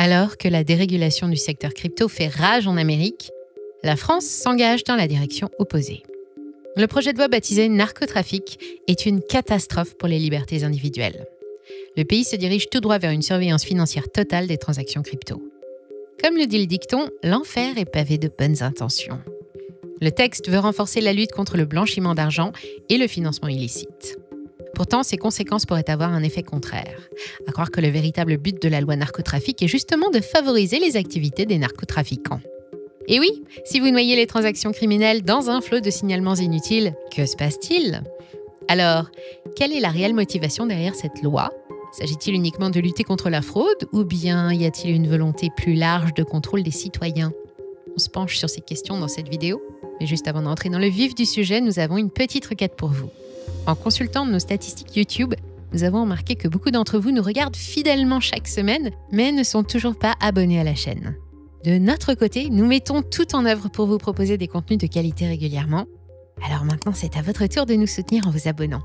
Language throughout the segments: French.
Alors que la dérégulation du secteur crypto fait rage en Amérique, la France s'engage dans la direction opposée. Le projet de loi baptisé narcotrafic est une catastrophe pour les libertés individuelles. Le pays se dirige tout droit vers une surveillance financière totale des transactions crypto. Comme le dit le dicton, l'enfer est pavé de bonnes intentions. Le texte veut renforcer la lutte contre le blanchiment d'argent et le financement illicite. Pourtant, ses conséquences pourraient avoir un effet contraire. À croire que le véritable but de la loi narcotrafic est justement de favoriser les activités des narcotrafiquants. Et oui, si vous noyez les transactions criminelles dans un flot de signalements inutiles, que se passe-t-il ? Alors, quelle est la réelle motivation derrière cette loi ? S'agit-il uniquement de lutter contre la fraude ou bien y a-t-il une volonté plus large de contrôle des citoyens ? On se penche sur ces questions dans cette vidéo, mais juste avant d'entrer dans le vif du sujet, nous avons une petite requête pour vous. En consultant nos statistiques YouTube, nous avons remarqué que beaucoup d'entre vous nous regardent fidèlement chaque semaine, mais ne sont toujours pas abonnés à la chaîne. De notre côté, nous mettons tout en œuvre pour vous proposer des contenus de qualité régulièrement. Alors maintenant, c'est à votre tour de nous soutenir en vous abonnant.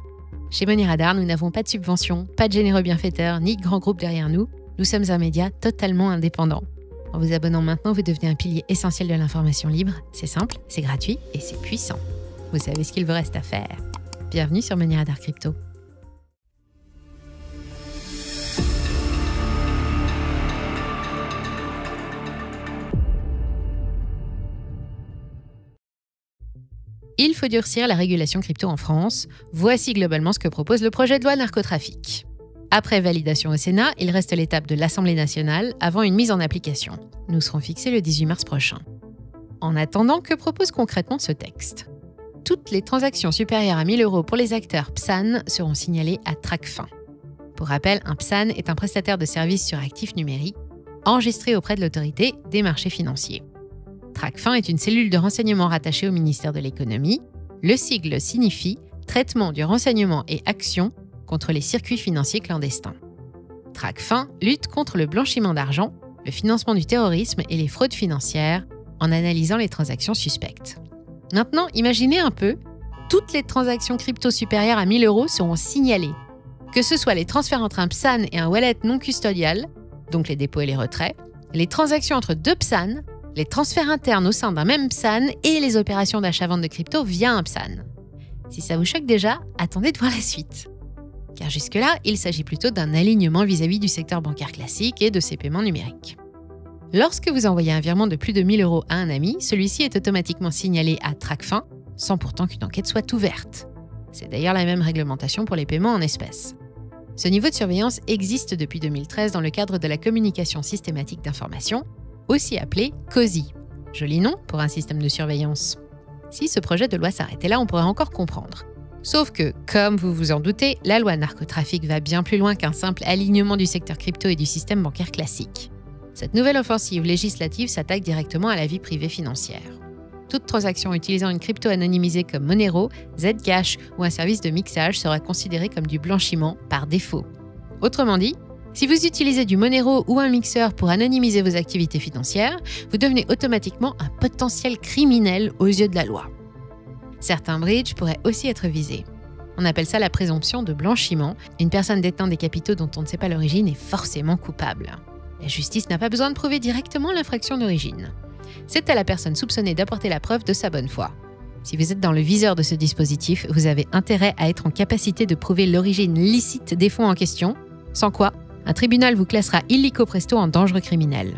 Chez Money Radar, nous n'avons pas de subvention, pas de généreux bienfaiteurs, ni de grands groupes derrière nous. Nous sommes un média totalement indépendant. En vous abonnant maintenant, vous devenez un pilier essentiel de l'information libre. C'est simple, c'est gratuit et c'est puissant. Vous savez ce qu'il vous reste à faire. Bienvenue sur Money Radar Crypto. Il faut durcir la régulation crypto en France. Voici globalement ce que propose le projet de loi narcotrafic. Après validation au Sénat, il reste l'étape de l'Assemblée nationale avant une mise en application. Nous serons fixés le 18 mars prochain. En attendant, que propose concrètement ce texte ? Toutes les transactions supérieures à 1 000 € pour les acteurs PSAN seront signalées à Tracfin. Pour rappel, un PSAN est un prestataire de services sur actifs numériques enregistré auprès de l'autorité des marchés financiers. Tracfin est une cellule de renseignement rattachée au ministère de l'Économie. Le sigle signifie « Traitement du renseignement et action contre les circuits financiers clandestins ». Tracfin lutte contre le blanchiment d'argent, le financement du terrorisme et les fraudes financières en analysant les transactions suspectes. Maintenant, imaginez un peu, toutes les transactions crypto supérieures à 1 000 € seront signalées. Que ce soit les transferts entre un PSAN et un wallet non custodial, donc les dépôts et les retraits, les transactions entre deux PSAN, les transferts internes au sein d'un même PSAN et les opérations d'achat-vente de crypto via un PSAN. Si ça vous choque déjà, attendez de voir la suite. Car jusque-là, il s'agit plutôt d'un alignement vis-à-vis du secteur bancaire classique et de ses paiements numériques. Lorsque vous envoyez un virement de plus de 1 000 € à un ami, celui-ci est automatiquement signalé à Tracfin, sans pourtant qu'une enquête soit ouverte. C'est d'ailleurs la même réglementation pour les paiements en espèces. Ce niveau de surveillance existe depuis 2013 dans le cadre de la communication systématique d'information, aussi appelé COSI. Joli nom pour un système de surveillance. Si ce projet de loi s'arrêtait là, on pourrait encore comprendre. Sauf que, comme vous vous en doutez, la loi narcotrafic va bien plus loin qu'un simple alignement du secteur crypto et du système bancaire classique. Cette nouvelle offensive législative s'attaque directement à la vie privée financière. Toute transaction utilisant une crypto anonymisée comme Monero, Zcash ou un service de mixage sera considérée comme du blanchiment par défaut. Autrement dit, si vous utilisez du Monero ou un mixeur pour anonymiser vos activités financières, vous devenez automatiquement un potentiel criminel aux yeux de la loi. Certains bridges pourraient aussi être visés. On appelle ça la présomption de blanchiment. Une personne détient des capitaux dont on ne sait pas l'origine est forcément coupable. La justice n'a pas besoin de prouver directement l'infraction d'origine. C'est à la personne soupçonnée d'apporter la preuve de sa bonne foi. Si vous êtes dans le viseur de ce dispositif, vous avez intérêt à être en capacité de prouver l'origine licite des fonds en question, sans quoi un tribunal vous classera illico presto en dangereux criminel.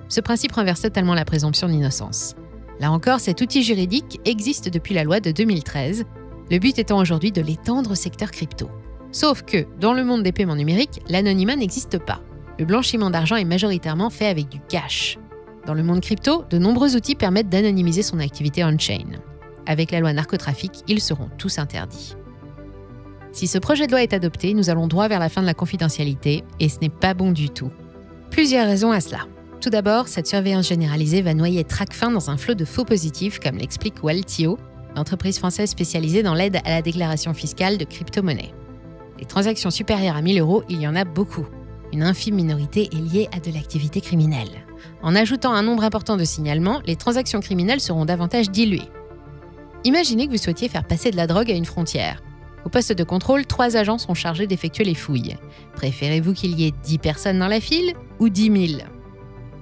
Ce principe renverse totalement la présomption d'innocence. Là encore, cet outil juridique existe depuis la loi de 2013, le but étant aujourd'hui de l'étendre au secteur crypto. Sauf que, dans le monde des paiements numériques, l'anonymat n'existe pas. Le blanchiment d'argent est majoritairement fait avec du cash. Dans le monde crypto, de nombreux outils permettent d'anonymiser son activité on-chain. Avec la loi narcotrafic, ils seront tous interdits. Si ce projet de loi est adopté, nous allons droit vers la fin de la confidentialité, et ce n'est pas bon du tout. Plusieurs raisons à cela. Tout d'abord, cette surveillance généralisée va noyer Tracfin dans un flot de faux positifs, comme l'explique Waltio, l'entreprise française spécialisée dans l'aide à la déclaration fiscale de crypto-monnaies. Les transactions supérieures à 1 000 €, il y en a beaucoup. Une infime minorité est liée à de l'activité criminelle. En ajoutant un nombre important de signalements, les transactions criminelles seront davantage diluées. Imaginez que vous souhaitiez faire passer de la drogue à une frontière. Au poste de contrôle, 3 agents sont chargés d'effectuer les fouilles. Préférez-vous qu'il y ait 10 personnes dans la file ou 10 000 ?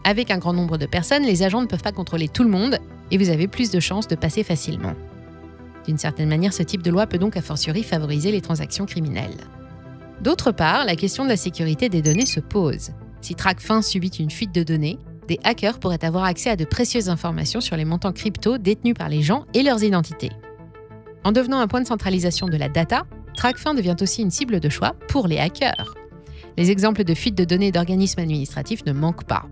Avec un grand nombre de personnes, les agents ne peuvent pas contrôler tout le monde et vous avez plus de chances de passer facilement. D'une certaine manière, ce type de loi peut donc a fortiori favoriser les transactions criminelles. D'autre part, la question de la sécurité des données se pose. Si TracFin subit une fuite de données, des hackers pourraient avoir accès à de précieuses informations sur les montants crypto détenus par les gens et leurs identités. En devenant un point de centralisation de la data, TracFin devient aussi une cible de choix pour les hackers. Les exemples de fuite de données d'organismes administratifs ne manquent pas.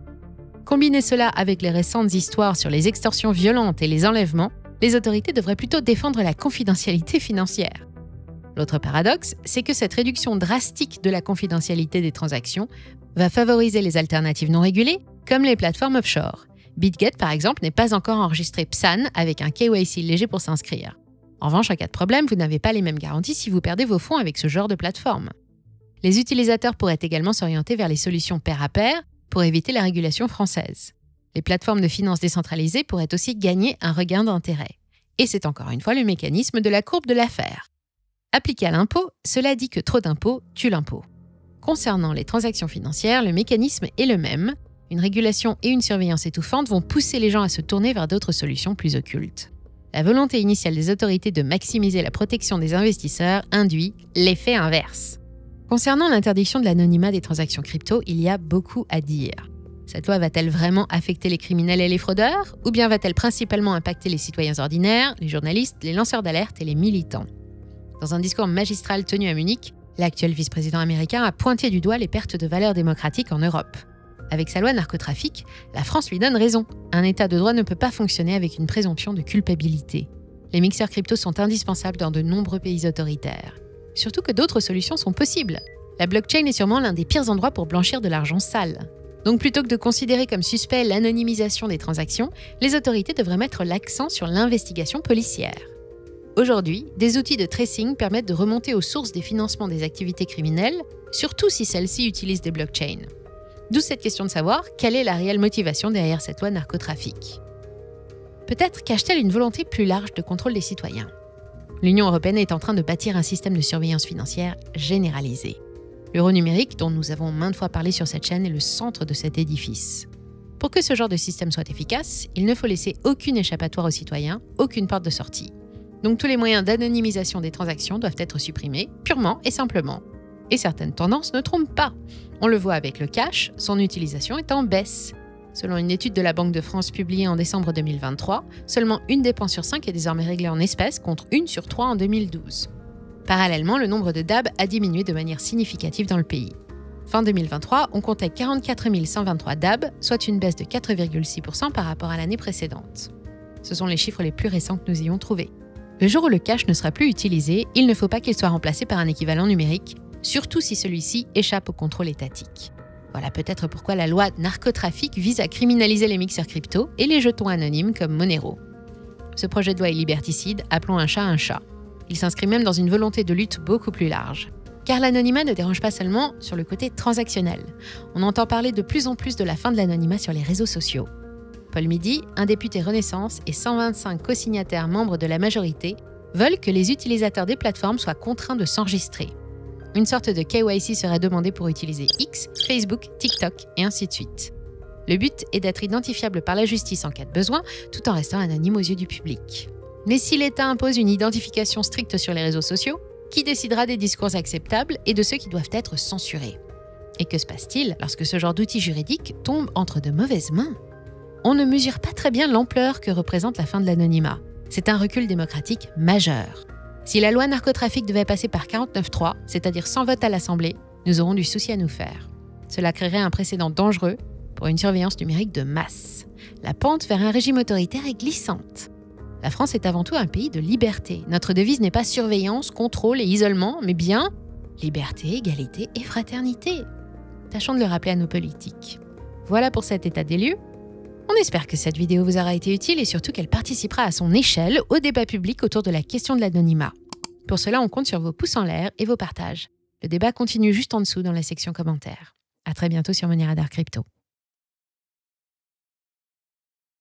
Combinez cela avec les récentes histoires sur les extorsions violentes et les enlèvements, les autorités devraient plutôt défendre la confidentialité financière. L'autre paradoxe, c'est que cette réduction drastique de la confidentialité des transactions va favoriser les alternatives non régulées, comme les plateformes offshore. BitGet, par exemple, n'est pas encore enregistré PSAN avec un KYC léger pour s'inscrire. En revanche, en cas de problème, vous n'avez pas les mêmes garanties si vous perdez vos fonds avec ce genre de plateforme. Les utilisateurs pourraient également s'orienter vers les solutions pair à pair pour éviter la régulation française. Les plateformes de finances décentralisées pourraient aussi gagner un regain d'intérêt. Et c'est encore une fois le mécanisme de la courbe de l'affaire. Appliqué à l'impôt, cela dit que trop d'impôts tue l'impôt. Concernant les transactions financières, le mécanisme est le même. Une régulation et une surveillance étouffante vont pousser les gens à se tourner vers d'autres solutions plus occultes. La volonté initiale des autorités de maximiser la protection des investisseurs induit l'effet inverse. Concernant l'interdiction de l'anonymat des transactions crypto, il y a beaucoup à dire. Cette loi va-t-elle vraiment affecter les criminels et les fraudeurs, ou bien va-t-elle principalement impacter les citoyens ordinaires, les journalistes, les lanceurs d'alerte et les militants ? Dans un discours magistral tenu à Munich, l'actuel vice-président américain a pointé du doigt les pertes de valeurs démocratiques en Europe. Avec sa loi narcotrafic, la France lui donne raison. Un état de droit ne peut pas fonctionner avec une présomption de culpabilité. Les mixeurs crypto sont indispensables dans de nombreux pays autoritaires. Surtout que d'autres solutions sont possibles. La blockchain est sûrement l'un des pires endroits pour blanchir de l'argent sale. Donc plutôt que de considérer comme suspect l'anonymisation des transactions, les autorités devraient mettre l'accent sur l'investigation policière. Aujourd'hui, des outils de tracing permettent de remonter aux sources des financements des activités criminelles, surtout si celles-ci utilisent des blockchains. D'où cette question de savoir quelle est la réelle motivation derrière cette loi narcotrafic. Peut-être cache-t-elle une volonté plus large de contrôle des citoyens. L'Union européenne est en train de bâtir un système de surveillance financière généralisé. L'euro numérique, dont nous avons maintes fois parlé sur cette chaîne, est le centre de cet édifice. Pour que ce genre de système soit efficace, il ne faut laisser aucune échappatoire aux citoyens, aucune porte de sortie. Donc tous les moyens d'anonymisation des transactions doivent être supprimés, purement et simplement. Et certaines tendances ne trompent pas. On le voit avec le cash, son utilisation est en baisse. Selon une étude de la Banque de France publiée en décembre 2023, seulement une dépense sur 5 est désormais réglée en espèces contre 1 sur 3 en 2012. Parallèlement, le nombre de DAB a diminué de manière significative dans le pays. Fin 2023, on comptait 44 123 DAB, soit une baisse de 4,6% par rapport à l'année précédente. Ce sont les chiffres les plus récents que nous ayons trouvés. Le jour où le cash ne sera plus utilisé, il ne faut pas qu'il soit remplacé par un équivalent numérique, surtout si celui-ci échappe au contrôle étatique. Voilà peut-être pourquoi la loi narcotrafic vise à criminaliser les mixeurs crypto et les jetons anonymes comme Monero. Ce projet de loi est liberticide, appelons un chat un chat. Il s'inscrit même dans une volonté de lutte beaucoup plus large. Car l'anonymat ne dérange pas seulement sur le côté transactionnel. On entend parler de plus en plus de la fin de l'anonymat sur les réseaux sociaux. Paul Midi, un député Renaissance et 125 co-signataires membres de la majorité veulent que les utilisateurs des plateformes soient contraints de s'enregistrer. Une sorte de KYC serait demandée pour utiliser X, Facebook, TikTok et ainsi de suite. Le but est d'être identifiable par la justice en cas de besoin, tout en restant anonyme aux yeux du public. Mais si l'État impose une identification stricte sur les réseaux sociaux, qui décidera des discours acceptables et de ceux qui doivent être censurés ? Et que se passe-t-il lorsque ce genre d'outil juridique tombe entre de mauvaises mains ? On ne mesure pas très bien l'ampleur que représente la fin de l'anonymat. C'est un recul démocratique majeur. Si la loi narcotrafic devait passer par 49.3, c'est-à-dire sans vote à l'Assemblée, nous aurons du souci à nous faire. Cela créerait un précédent dangereux pour une surveillance numérique de masse. La pente vers un régime autoritaire est glissante. La France est avant tout un pays de liberté. Notre devise n'est pas surveillance, contrôle et isolement, mais bien liberté, égalité et fraternité. Tâchons de le rappeler à nos politiques. Voilà pour cet état des lieux. On espère que cette vidéo vous aura été utile et surtout qu'elle participera à son échelle au débat public autour de la question de l'anonymat. Pour cela, on compte sur vos pouces en l'air et vos partages. Le débat continue juste en dessous dans la section commentaires. À très bientôt sur Money Radar Crypto.